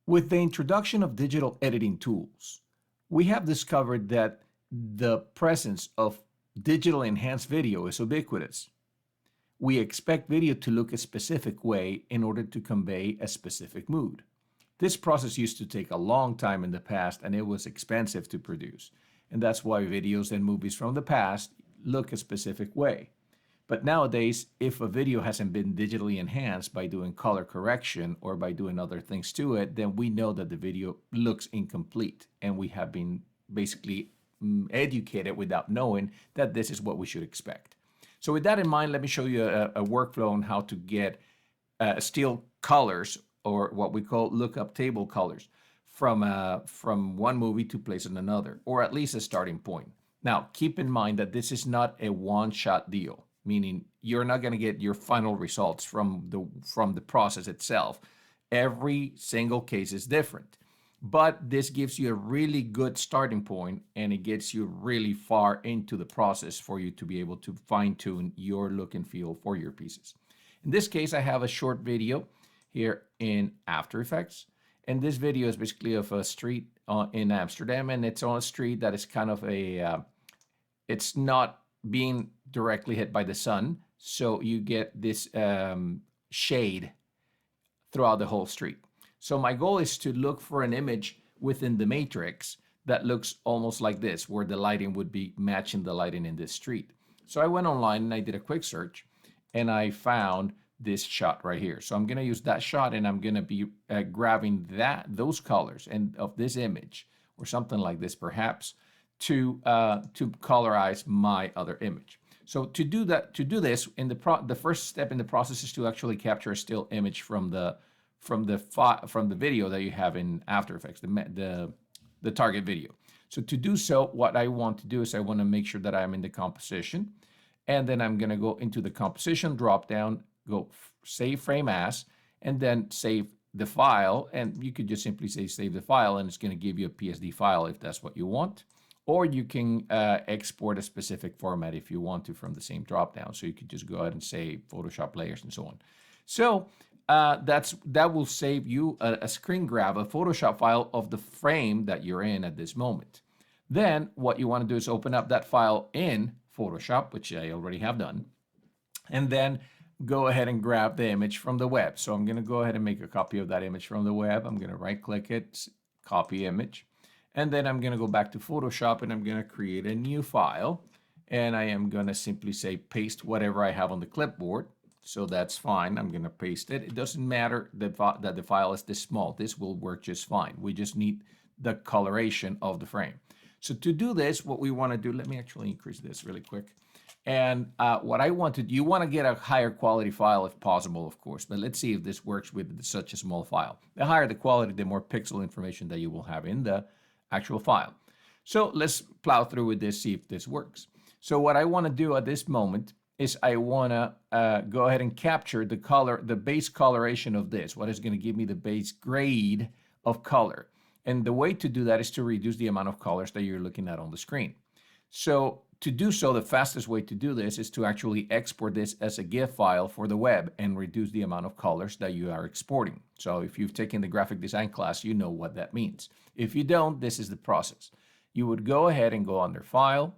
With the introduction of digital editing tools, we have discovered that the presence of digital enhanced video is ubiquitous. We expect video to look a specific way in order to convey a specific mood. This process used to take a long time in the past and it was expensive to produce. And that's why videos and movies from the past look a specific way. But nowadays, if a video hasn't been digitally enhanced by doing color correction or by doing other things to it, then we know that the video looks incomplete. And we have been basically educated without knowing that this is what we should expect. So with that in mind, let me show you a workflow on how to get still colors, or what we call lookup table colors, from one movie to place in another, or at least a starting point. Now, keep in mind that this is not a one-shot deal, meaning you're not going to get your final results from the process itself. Every single case is different. But this gives you a really good starting point, and it gets you really far into the process for you to be able to fine-tune your look and feel for your pieces. In this case, I have a short video here in After Effects. And this video is basically of a street in Amsterdam, and it's on a street that is kind of it's not being directly hit by the sun. So you get this shade throughout the whole street. So my goal is to look for an image within the matrix that looks almost like this, where the lighting would be matching the lighting in this street. So I went online and I did a quick search, and I found this shot right here. So I'm going to use that shot, and I'm going to be grabbing those colors and of this image, or something like this perhaps, to colorize my other image. So to do this, in the first step in the process is to actually capture a still image from the video that you have in After Effects, the target video. So to do so, what I want to do is I want to make sure that I'm in the composition, and then I'm going to go into the composition drop down, go save frame as, and then save the file. And you could just simply say save the file, and it's going to give you a PSD file if that's what you want. Or you can export a specific format if you want to from the same drop down. So you could just go ahead and say Photoshop layers and so on. So that will save you a screen grab, a Photoshop file of the frame that you're in at this moment. Then what you want to do is open up that file in Photoshop, which I already have done, and then go ahead and grab the image from the web. So I'm going to go ahead and make a copy of that image from the web. I'm going to right click it, copy image, and then I'm going to go back to Photoshop, and I'm going to create a new file, and I am going to simply say paste whatever I have on the clipboard. So that's fine. I'm going to paste it. It doesn't matter that the file is this small. This will work just fine. We just need the coloration of the frame. So to do this, what we want to do, let me actually increase this really quick. And what I want to do, you want to get a higher quality file if possible, of course, but let's see if this works with such a small file. The higher the quality, the more pixel information that you will have in the actual file. So let's plow through with this, see if this works. So what I want to do at this moment is I want to go ahead and capture the color, the base coloration of this, what is going to give me the base grade of color. And the way to do that is to reduce the amount of colors that you're looking at on the screen. So to do so, the fastest way to do this is to actually export this as a GIF file for the web and reduce the amount of colors that you are exporting. So if you've taken the graphic design class, you know what that means. If you don't, this is the process. You would go ahead and go under File,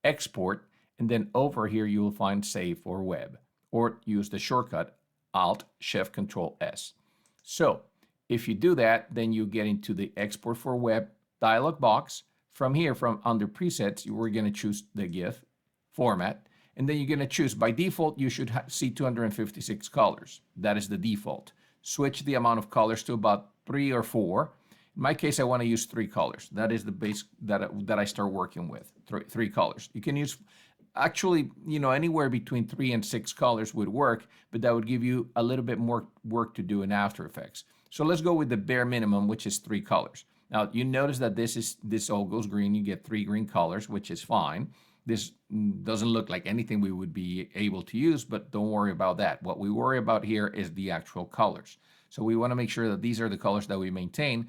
Export, and then over here you will find Save for Web, or use the shortcut Alt Shift Control S. So if you do that, then you get into the Export for Web dialog box. From here, from under presets, you are going to choose the GIF format, and then you're going to choose, by default, you should see 256 colors. That is the default. Switch the amount of colors to about 3 or 4. In my case, I want to use 3 colors. That is the base that I start working with, 3 colors. You can use, actually, anywhere between 3 and 6 colors would work, but that would give you a little bit more work to do in After Effects. So let's go with the bare minimum, which is 3 colors. Now, you notice that this all goes green. You get 3 green colors, which is fine. This doesn't look like anything we would be able to use, but don't worry about that. What we worry about here is the actual colors. So we want to make sure that these are the colors that we maintain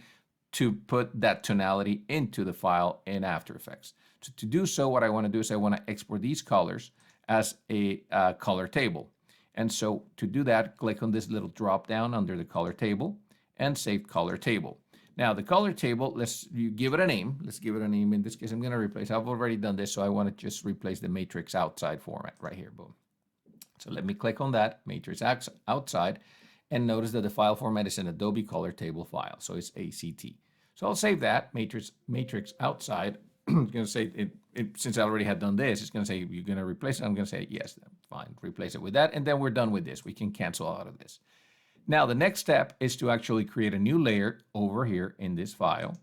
to put that tonality into the file in After Effects. So to do so, what I want to do is I want to export these colors as a color table. And so to do that, click on this little drop down under the color table, and save color table. Now the color table, you give it a name. Let's give it a name. In this case, I'm going to replace, I've already done this, so I want to just replace the matrix outside format right here. Boom. So let me click on that, matrix outside, and notice that the file format is an Adobe color table file. So it's ACT. So I'll save that, matrix outside. I'm going to say, since I already had done this, it's going to say, you're going to replace it. I'm going to say, yes, fine, replace it with that. And then we're done with this. We can cancel out of this. Now, the next step is to actually create a new layer over here in this file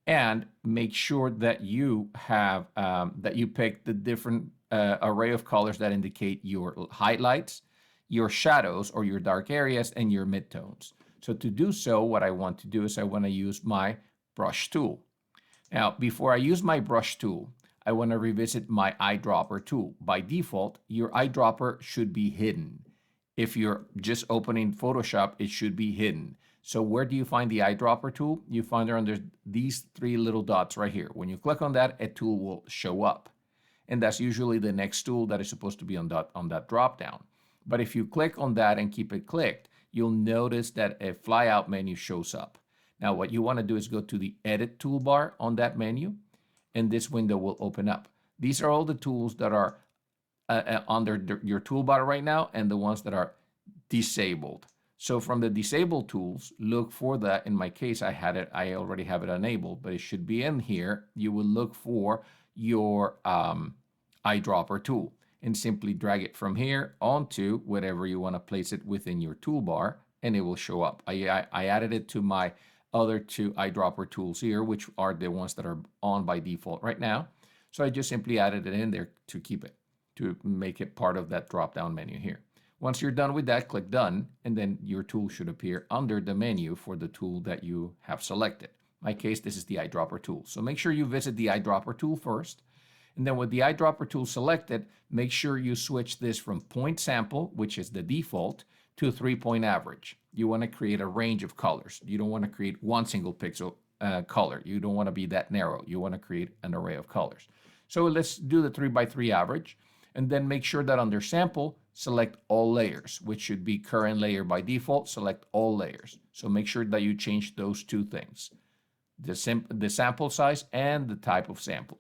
and make sure that you have, that you pick the different array of colors that indicate your highlights, your shadows or your dark areas, and your midtones. So to do so, what I want to do is I want to use my brush tool. Now, before I use my brush tool, I want to revisit my eyedropper tool. By default, your eyedropper should be hidden. If you're just opening Photoshop, it should be hidden. So where do you find the eyedropper tool? You find it under these three little dots right here. When you click on that, a tool will show up. And that's usually the next tool that is supposed to be on that drop down. But if you click on that and keep it clicked, you'll notice that a flyout menu shows up. Now, what you want to do is go to the Edit toolbar on that menu, and this window will open up. These are all the tools that are under your toolbar right now and the ones that are disabled. So from the disabled tools, look for that. In my case, I already have it enabled, but it should be in here. You will look for your eyedropper tool and simply drag it from here onto whatever you want to place it within your toolbar, and it will show up. I added it to my other two eyedropper tools here, which are the ones that are on by default right now. So I just simply added it in there to keep it, to make it part of that drop-down menu here. Once you're done with that, click Done, and then your tool should appear under the menu for the tool that you have selected. In my case, this is the eyedropper tool. So make sure you visit the eyedropper tool first. And then with the eyedropper tool selected, make sure you switch this from point sample, which is the default, to 3-point average. You want to create a range of colors. You don't want to create one single pixel color. You don't want to be that narrow. You want to create an array of colors. So let's do the 3x3 average, and then make sure that under sample, select all layers, which should be current layer by default. Select all layers. So make sure that you change those two things, the sample size and the type of sample.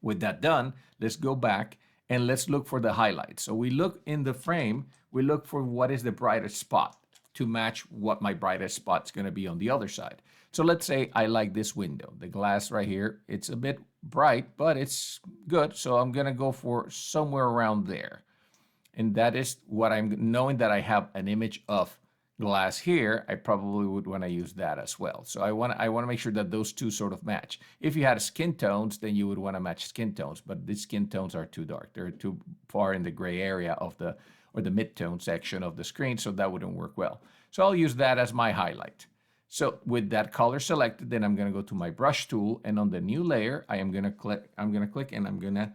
With that done, let's go back and let's look for the highlights. So we look in the frame, we look for what is the brightest spot to match what my brightest spot is going to be on the other side. So let's say I like this window, the glass right here. It's a bit bright, but it's good. So I'm going to go for somewhere around there. And that is what I'm knowing that I have an image of glass here. I probably would want to use that as well. So I want to make sure that those two sort of match. If you had skin tones, then you would want to match skin tones, but these skin tones are too dark. They're too far in the gray area of the midtone section of the screen, so that wouldn't work well. So I'll use that as my highlight. So with that color selected, then I'm going to go to my brush tool, and on the new layer, I'm going to click and I'm going to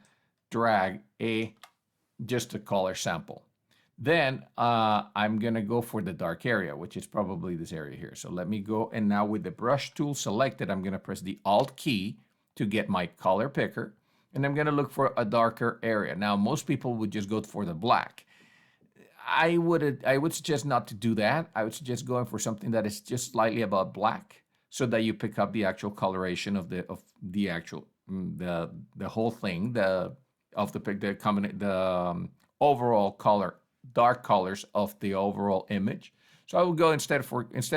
drag just a color sample. Then I'm going to go for the dark area, which is probably this area here. So let me go, and now with the brush tool selected, I'm going to press the Alt key to get my color picker, and I'm going to look for a darker area. Now, most people would just go for the black. I would suggest not to do that. I would suggest going for something that is just slightly above black, so that you pick up the actual coloration of the actual the whole thing, the overall color, dark colors of the overall image. So I would go instead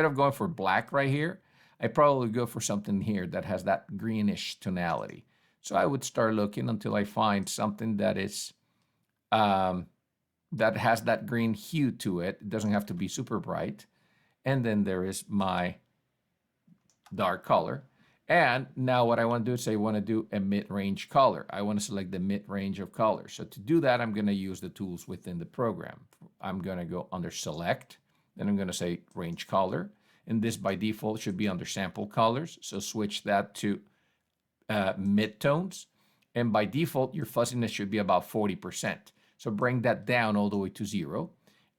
of going for black right here, I probably go for something here that has that greenish tonality. So I would start looking until I find something that is that has that green hue to it. It doesn't have to be super bright. And then there is my dark color. And now what I want to do is I want to do a mid-range color. I want to select the mid-range of colors. So to do that, I'm going to use the tools within the program. I'm going to go under Select, then I'm going to say Range Color. And this by default should be under Sample Colors. So switch that to midtones. And by default, your fuzziness should be about 40%. So bring that down all the way to 0.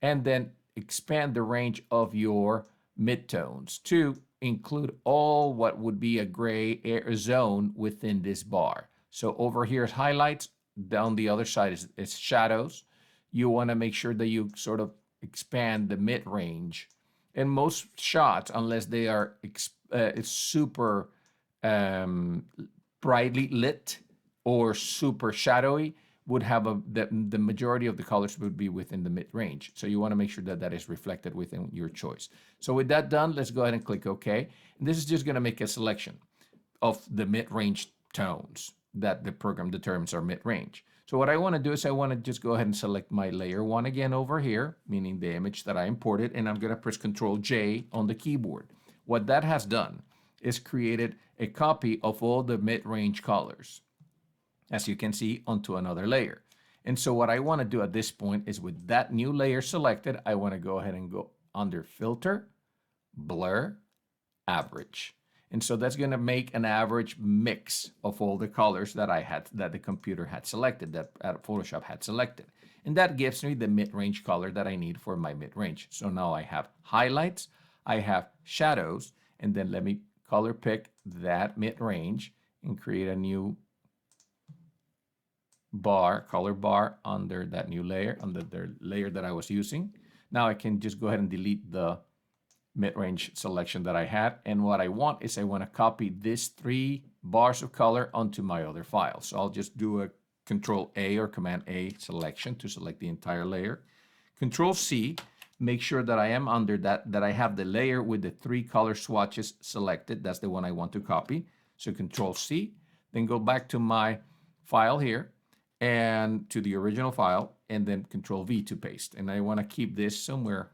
And then expand the range of your midtones to include all what would be a gray zone within this bar. So over here is highlights, down the other side is shadows. You want to make sure that you sort of expand the mid-range And most shots, unless they are super um, brightly lit or super shadowy, would have the majority of the colors would be within the mid-range. So you want to make sure that that is reflected within your choice. So with that done, let's go ahead and click OK. And this is just going to make a selection of the mid-range tones that the program determines are mid-range. So what I want to do is I want to just go ahead and select my layer 1 again over here, meaning the image that I imported, and I'm going to press Control J on the keyboard. What that has done is created a copy of all the mid-range colors, as you can see, onto another layer. And so what I want to do at this point is, with that new layer selected, I want to go ahead and go under Filter, Blur, Average. And so that's going to make an average mix of all the colors that that the computer had selected, that Photoshop had selected. And that gives me the mid-range color that I need for my mid-range. So now I have highlights, I have shadows, and then let me color pick that mid-range and create a new color bar under that new layer, under the layer that I was using. Now I can just go ahead and delete the mid-range selection that I had. And what I want is I want to copy these 3 bars of color onto my other file. So I'll just do a Control A or Command A selection to select the entire layer. Control C, make sure that I am under that I have the layer with the 3 color swatches selected. That's the one I want to copy. So Control C, then go back to my file here and to the original file, and then Control V to paste. And I want to keep this somewhere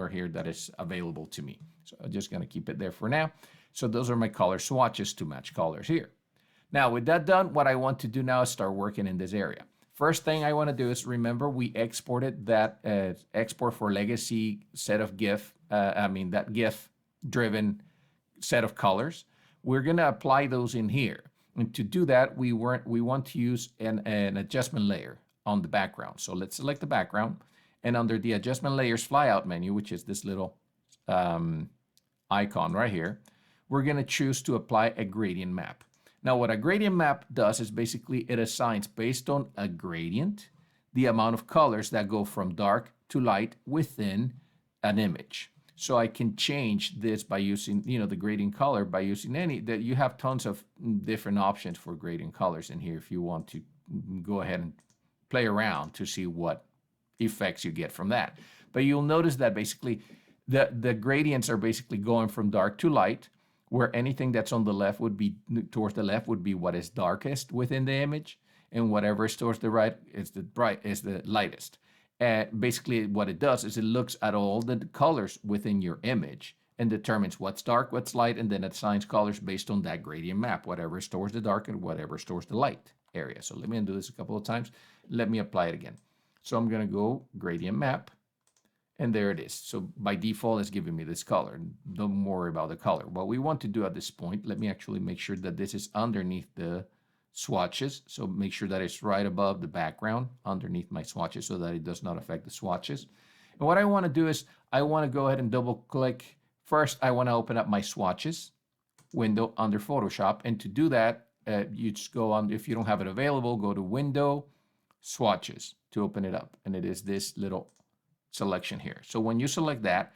here that is available to me. So I'm just going to keep it there for now. So those are my color swatches to match colors here. Now with that done, what I want to do now is start working in this area. First thing I want to do is, remember, we exported that export for legacy set of that GIF driven set of colors. We're going to apply those in here. And to do that, we want to use an adjustment layer on the background. So let's select the background. And under the Adjustment Layers flyout menu, which is this little icon right here, we're going to choose to apply a gradient map. Now, what a gradient map does is basically it assigns, based on a gradient, the amount of colors that go from dark to light within an image. So I can change this by using, the gradient color by using that you have tons of different options for gradient colors in here if you want to go ahead and play around to see what effects you get from that. But you'll notice that basically the gradients are basically going from dark to light, where anything that's on the left would be towards the left would be what is darkest within the image, and whatever is towards the right is the lightest. And basically what it does is it looks at all the colors within your image and determines what's dark, what's light, and then it assigns colors based on that gradient map, whatever is towards the dark and whatever is towards the light area. So let me undo this a couple of times. Let me apply it again. So I'm going to go gradient map, and there it is. So by default, it's giving me this color. Don't worry about the color. What we want to do at this point, let me actually make sure that this is underneath the swatches. So make sure that it's right above the background, underneath my swatches, so that it does not affect the swatches. And what I want to do is I want to go ahead and double click. First, I want to open up my swatches window under Photoshop. And to do that, you just go on, if you don't have it available, go to Window, Swatches to open it up. And it is this little selection here. So when you select that,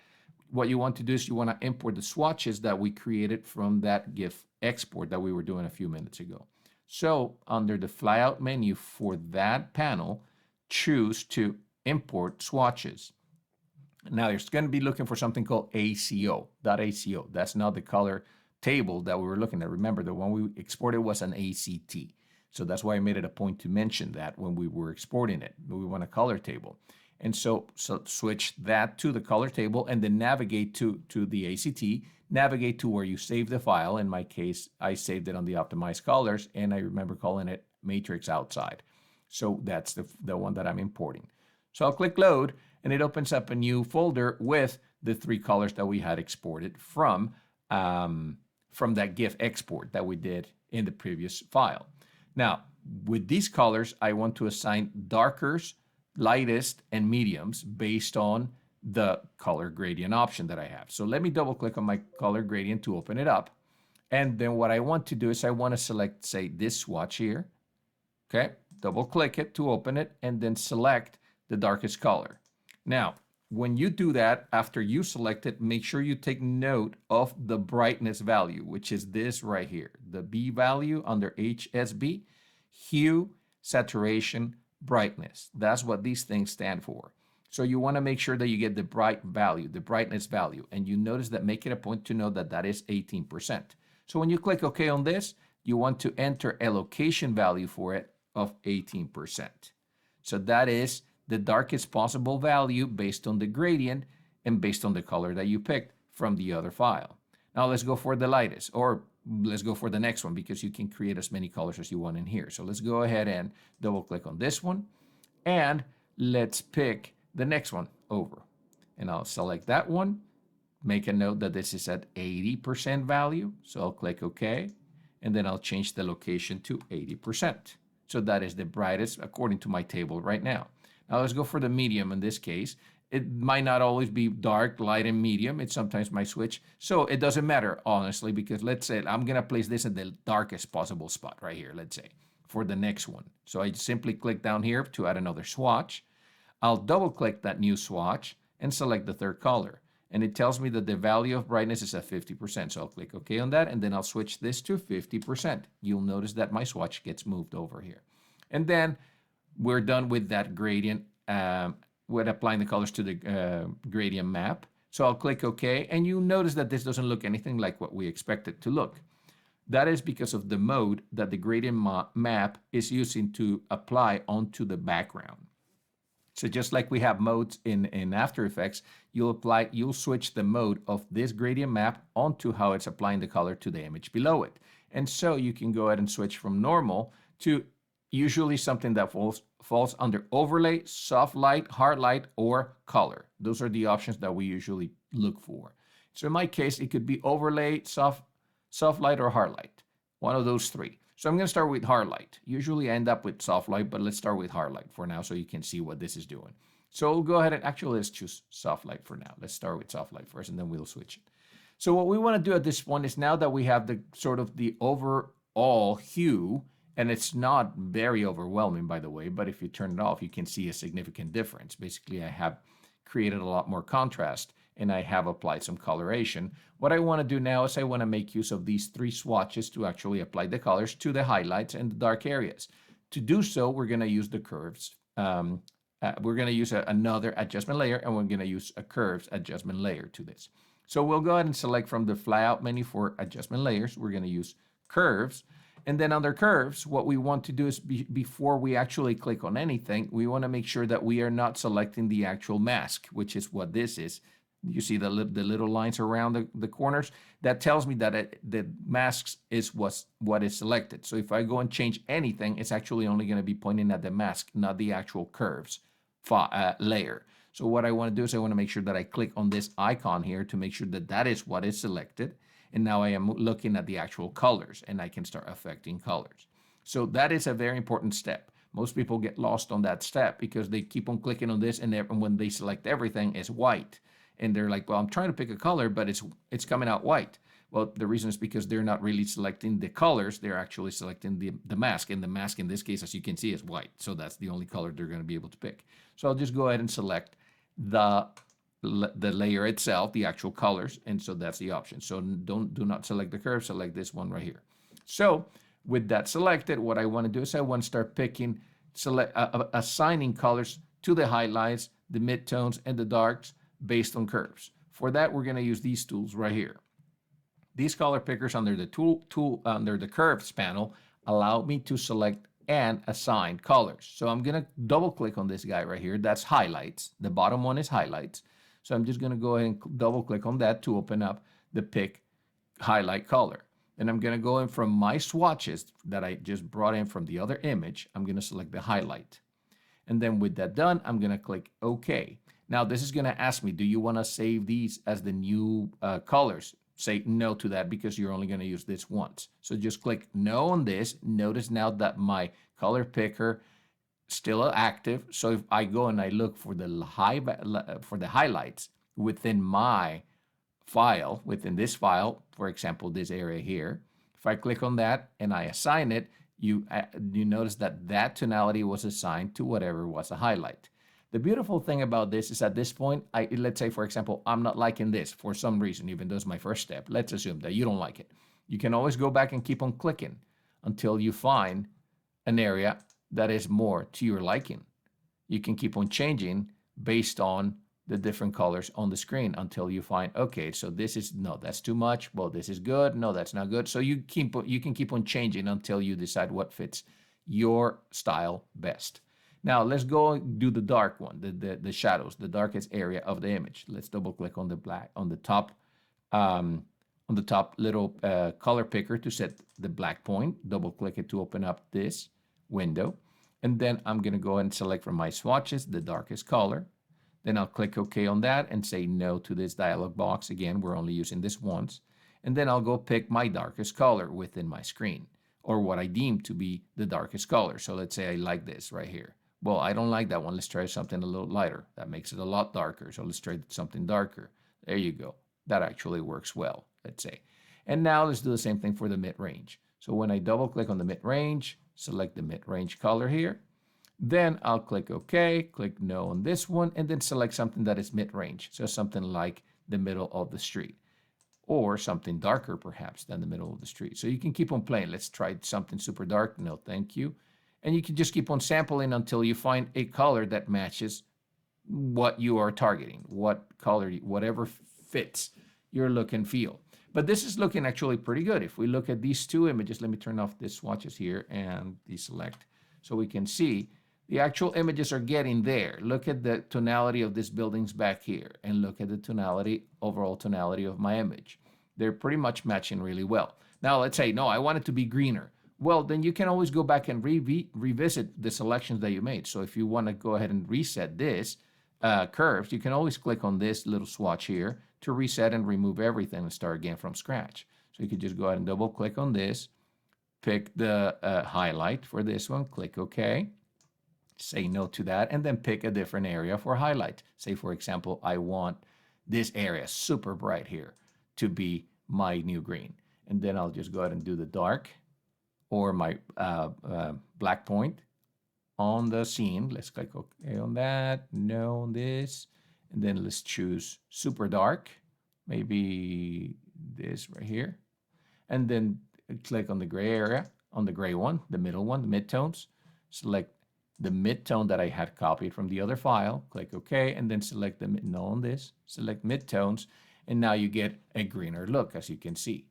what you want to do is you want to import the swatches that we created from that GIF export that we were doing a few minutes ago. So under the flyout menu for that panel, choose to import swatches. Now you're going to be looking for something called ACO. That's not the color table that we were looking at. Remember, the one we exported was an ACT. So that's why I made it a point to mention that when we were exporting it. We want a color table. And so switch that to the color table and then navigate to the ACT, navigate to where you save the file. In my case, I saved it on the optimized colors, and I remember calling it matrix outside. So that's the one that I'm importing. So I'll click load, and it opens up a new folder with the 3 colors that we had exported from that GIF export that we did in the previous file. Now, with these colors, I want to assign darkers, lightest, and mediums based on the color gradient option that I have. So let me double click on my color gradient to open it up. And then what I want to do is I want to select, say, this swatch here. Okay, double click it to open it and then select the darkest color. Now, when you do that, after you select it, make sure you take note of the brightness value, which is this right here, the B value under HSB, hue, saturation, brightness. That's what these things stand for. So you want to make sure that you get the bright value, the brightness value, and you notice that, make it a point to know that that is 18%. So when you click OK on this, you want to enter a location value for it of 18%. So that is the darkest possible value based on the gradient and based on the color that you picked from the other file. Now let's go for the lightest, or let's go for the next one, because you can create as many colors as you want in here. So let's go ahead and double click on this one, and let's pick the next one over. And I'll select that one, make a note that this is at 80% value. So I'll click OK, and then I'll change the location to 80%. So that is the brightest according to my table right now. Now let's go for the medium in this case. It might not always be dark, light, and medium. It sometimes might switch. So it doesn't matter, honestly, because let's say I'm going to place this in the darkest possible spot right here, let's say, for the next one. So I simply click down here to add another swatch. I'll double click that new swatch and select the third color. And it tells me that the value of brightness is at 50%. So I'll click OK on that, and then I'll switch this to 50%. You'll notice that my swatch gets moved over here. And then we're done with that gradient, with applying the colors to the gradient map. So I'll click OK, and you notice that this doesn't look anything like what we expect it to look. That is because of the mode that the gradient map is using to apply onto the background. So just like we have modes in After Effects, you'll switch the mode of this gradient map onto how it's applying the color to the image below it. And so you can go ahead and switch from normal to usually something that falls under overlay, soft light, hard light, or color. Those are the options that we usually look for. So in my case, it could be overlay, soft light, or hard light. One of those three. So I'm going to start with hard light. Usually I end up with soft light, but let's start with hard light for now so you can see what this is doing. So we'll go ahead and actually let's choose soft light for now. Let's start with soft light first, and then we'll switch it. So what we want to do at this point is, now that we have the sort of the overall hue, and it's not very overwhelming, by the way, but if you turn it off, you can see a significant difference. Basically, I have created a lot more contrast, and I have applied some coloration. What I want to do now is I want to make use of these three swatches to actually apply the colors to the highlights and the dark areas. To do so, we're going to use the curves. We're going to use another adjustment layer, and we're going to use a curves adjustment layer to this. So we'll go ahead and select from the flyout menu for adjustment layers. We're going to use curves. And then under curves, what we want to do is before we actually click on anything, we want to make sure that we are not selecting the actual mask, which is what this is. You see the little lines around the corners? That tells me that the masks is what is selected. So if I go and change anything, it's actually only going to be pointing at the mask, not the actual curves layer. So what I want to do is I want to make sure that I click on this icon here to make sure that that is what is selected. And now I am looking at the actual colors, and I can start affecting colors. So that is a very important step. Most people get lost on that step because they keep on clicking on this, and when they select everything, it's white. And they're like, well, I'm trying to pick a color, but it's coming out white. Well, the reason is because they're not really selecting the colors. They're actually selecting the mask. And the mask in this case, as you can see, is white. So that's the only color they're going to be able to pick. So I'll just go ahead and select the layer itself, the actual colors. And so that's the option. So do not select the curve. Select this one right here. So with that selected, what I want to do is I want to start picking, assigning colors to the highlights, the midtones, and the darks based on curves. For that, we're going to use these tools right here. These color pickers under the under the curves panel allow me to select and assign colors. So I'm going to double click on this guy right here. That's highlights. The bottom one is highlights. So I'm just going to go ahead and double click on that to open up the pick highlight color. And I'm going to go in from my swatches that I just brought in from the other image. I'm going to select the highlight. And then with that done, I'm going to click OK. Now this is going to ask me, do you want to save these as the new colors? Say no to that because you're only going to use this once. So just click no on this. Notice now that my color picker still active. So if I go and I look for the highlights within my file, within this file, for example, this area here, if I click on that and I assign it, you notice that tonality was assigned to whatever was a highlight. The beautiful thing about this is at this point, let's say, for example, I'm not liking this for some reason, even though it's my first step. Let's assume that you don't like it. You can always go back and keep on clicking until you find an area that is more to your liking. You can keep on changing based on the different colors on the screen until you find, okay, so this is, no, that's too much. Well, this is good. No, that's not good. So you can keep on changing until you decide what fits your style best. Now let's go and do the dark one, the shadows, the darkest area of the image. Let's double click on the black, on the top little color picker to set the black point. Double click it to open up this window. And then I'm going to go ahead and select from my swatches the darkest color. Then I'll click OK on that and say no to this dialog box. Again, we're only using this once. And then I'll go pick my darkest color within my screen, or what I deem to be the darkest color. So let's say I like this right here. Well, I don't like that one. Let's try something a little lighter. That makes it a lot darker. So let's try something darker. There you go. That actually works well, let's say. And now let's do the same thing for the mid-range. So when I double click on the mid-range, select the mid-range color here. Then I'll click OK, click no on this one, and then select something that is mid-range. So something like the middle of the street, or something darker perhaps than the middle of the street. So you can keep on playing. Let's try something super dark. No, thank you. And you can just keep on sampling until you find a color that matches what you are targeting, what color, whatever fits your look and feel. But this is looking actually pretty good. If we look at these two images, let me turn off the swatches here and deselect so we can see the actual images are getting there. Look at the tonality of these buildings back here, and look at the tonality, overall tonality of my image. They're pretty much matching really well. Now let's say, no, I want it to be greener. Well, then you can always go back and revisit the selections that you made. So if you want to go ahead and reset this curves, you can always click on this little swatch here to reset and remove everything and start again from scratch. So you could just go ahead and double click on this, pick the highlight for this one, click OK. Say no to that, and then pick a different area for highlight. Say, for example, I want this area super bright here to be my new green. And then I'll just go ahead and do the dark or my black point on the scene. Let's click OK on that, no on this, and then let's choose super dark, maybe this right here. And then click on the gray area, on the gray one, the middle one, the midtones. Select the midtone that I had copied from the other file, click OK, and then select the no on this, select midtones, and now you get a greener look, as you can see.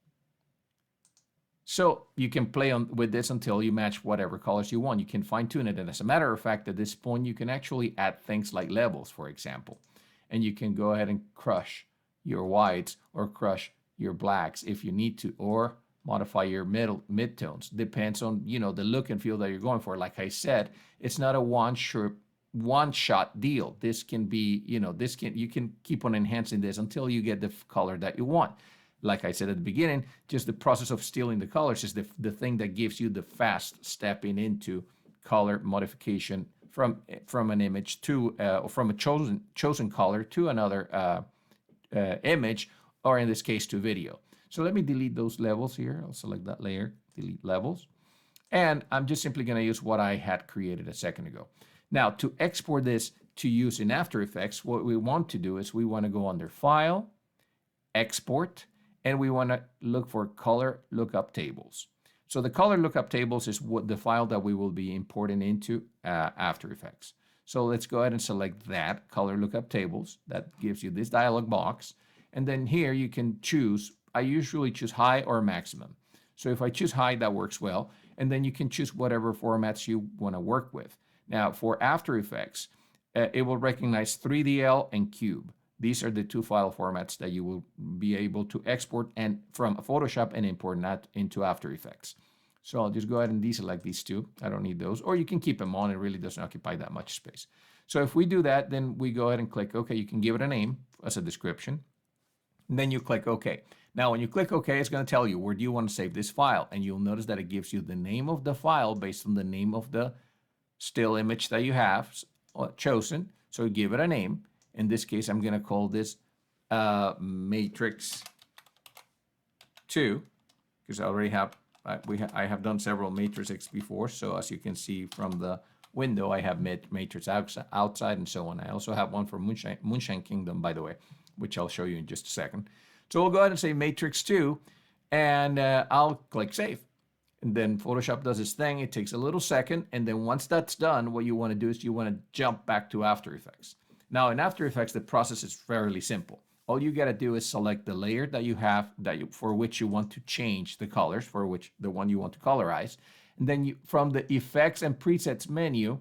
So you can play with this until you match whatever colors you want. You can fine tune it, and as a matter of fact, at this point, you can actually add things like levels, for example, and you can go ahead and crush your whites or crush your blacks if you need to, or modify your midtones. Depends on, you know, the look and feel that you're going for. Like I said, it's not a one-shot deal. This can be, you know, you can keep on enhancing this until you get the color that you want. Like I said at the beginning, just the process of stealing the colors is the thing that gives you the fast stepping into color modification from an image to, or from a chosen color to another image, or in this case to video. So let me delete those levels here. I'll select that layer, delete levels. And I'm just simply going to use what I had created a second ago. Now, to export this to use in After Effects, what we want to do is we want to go under File, Export, and we want to look for Color Lookup Tables. So the Color Lookup Tables is what the file that we will be importing into After Effects. So let's go ahead and select that, Color Lookup Tables. That gives you this dialog box. And then here you can choose, I usually choose high or maximum. So if I choose high, that works well. And then you can choose whatever formats you want to work with. Now for After Effects, it will recognize 3DL and Cube. These are the two file formats that you will be able to export and from Photoshop and import that into After Effects. So I'll just go ahead and deselect these two. I don't need those. Or you can keep them on. It really doesn't occupy that much space. So if we do that, then we go ahead and click OK. You can give it a name as a description. And then you click OK. Now, when you click OK, it's going to tell you where do you want to save this file. And you'll notice that it gives you the name of the file based on the name of the still image that you have chosen. So give it a name. In this case, I'm going to call this Matrix 2, because I already have, I have done several matrices before. So as you can see from the window. I have matrix outside and so on. I also have one for Moonshine Kingdom, by the way, which I'll show you in just a second. So we'll go ahead and say matrix 2, and I'll click save. And then Photoshop does its thing. It takes a little second. And then once that's done, what you want to do is you want to jump back to After Effects. Now in After Effects, the process is fairly simple. All you got to do is select the layer that you have for which you want to change the colors, for which the one you want to colorize. And then from the Effects and Presets menu,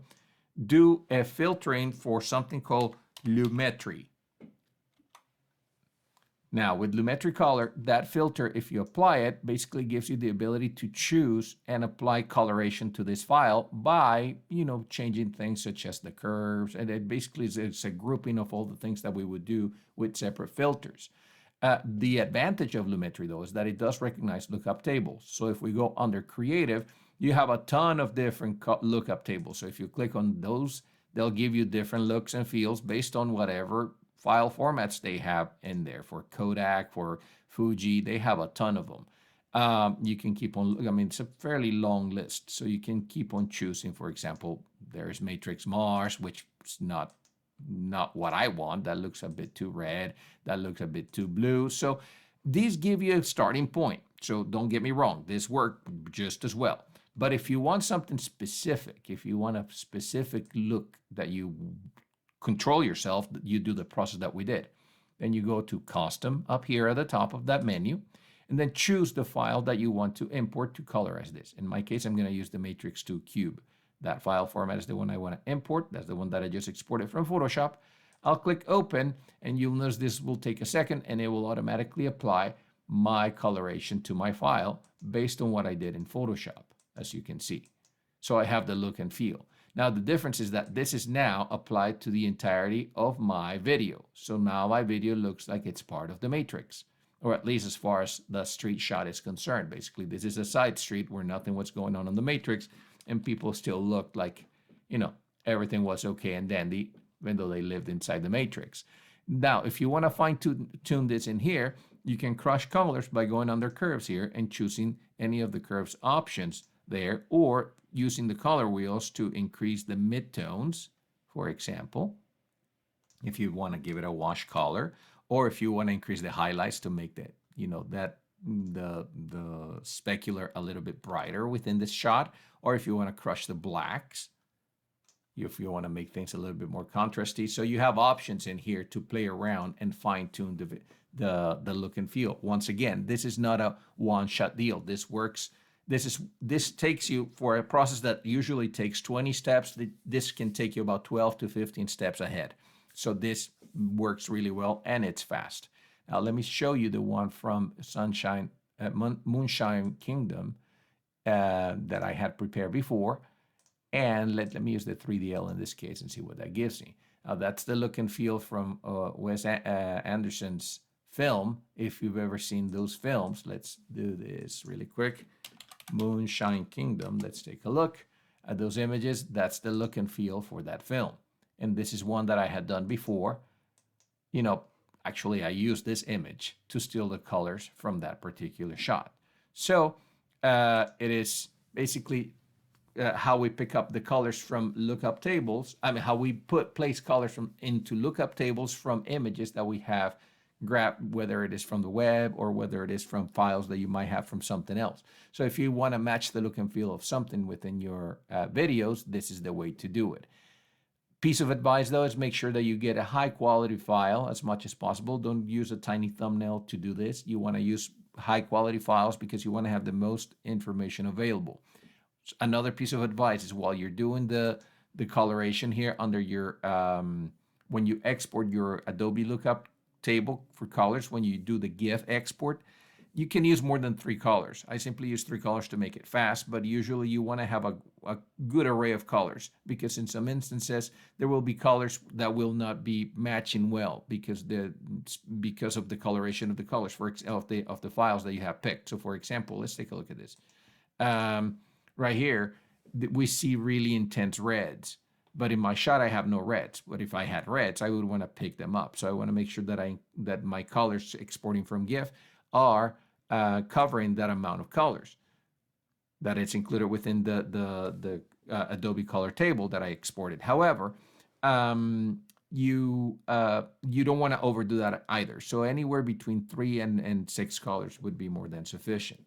do a filtering for something called Lumetri. Now, with Lumetri Color, that filter, if you apply it, basically gives you the ability to choose and apply coloration to this file by, changing things such as the curves. And it basically is a grouping of all the things that we would do with separate filters. The advantage of Lumetri, though, is that it does recognize lookup tables. So if we go under Creative, you have a ton of different lookup tables. So if you click on those, they'll give you different looks and feels based on whatever file formats they have in there. For Kodak, for Fuji, they have a ton of them. You can keep on, it's a fairly long list, so you can keep on choosing. For example, there's Matrix Mars, which is not what I want. That looks a bit too red. That looks a bit too blue. So these give you a starting point. So don't get me wrong, this worked just as well. But if you want something specific, if you want a specific look that you control yourself, you do the process that we did. Then you go to Custom up here at the top of that menu, and then choose the file that you want to import to colorize this. In my case, I'm going to use the Matrix 2 Cube. That file format is the one I want to import. That's the one that I just exported from Photoshop. I'll click Open, and you'll notice this will take a second, and it will automatically apply my coloration to my file based on what I did in Photoshop, as you can see. So I have the look and feel. Now, the difference is that this is now applied to the entirety of my video. So now my video looks like it's part of the matrix, or at least as far as the street shot is concerned. Basically, this is a side street where nothing was going on the matrix, and people still looked like, everything was okay and dandy, even though they lived inside the matrix. Now, if you want to fine-tune this in here, you can crush colors by going under curves here and choosing any of the curves options there, or using the color wheels to increase the midtones, for example, if you want to give it a wash color, or if you want to increase the highlights to make that, the specular a little bit brighter within this shot, or if you want to crush the blacks, if you want to make things a little bit more contrasty. So you have options in here to play around and fine-tune the look and feel. Once again, this is not a one-shot deal. This works. This takes you, for a process that usually takes 20 steps, this can take you about 12 to 15 steps ahead. So this works really well, and it's fast. Now let me show you the one from Moonshine Kingdom that I had prepared before. And let me use the 3DL in this case and see what that gives me. Now that's the look and feel from Wes Anderson's film. If you've ever seen those films, let's do this really quick. Moonshine Kingdom. Let's take a look at those images. That's the look and feel for that film. And this is one that I had done before. Actually, I used this image to steal the colors from that particular shot. So it is basically how we pick up the colors from lookup tables. How we place colors into lookup tables from images that we have grabbed, whether it is from the web or whether it is from files that you might have from something else. So if you want to match the look and feel of something within your videos, this is the way to do it. Piece of advice, though, is make sure that you get a high quality file as much as possible. Don't use a tiny thumbnail to do this. You want to use high quality files because you want to have the most information available. Another piece of advice is while you're doing the coloration here under your, when you export your Adobe lookup table for colors, when you do the GIF export, you can use more than 3 colors. I simply use 3 colors to make it fast, but usually you want to have a good array of colors, because in some instances there will be colors that will not be matching well because of the coloration of the colors of the files that you have picked. So for example, let's take a look at this. Right here, we see really intense reds. But in my shot, I have no reds. But if I had reds, I would want to pick them up. So I want to make sure that my colors exporting from GIF are covering that amount of colors, that it's included within the Adobe color table that I exported. However, you don't want to overdo that either. So anywhere between 3 and 6 colors would be more than sufficient.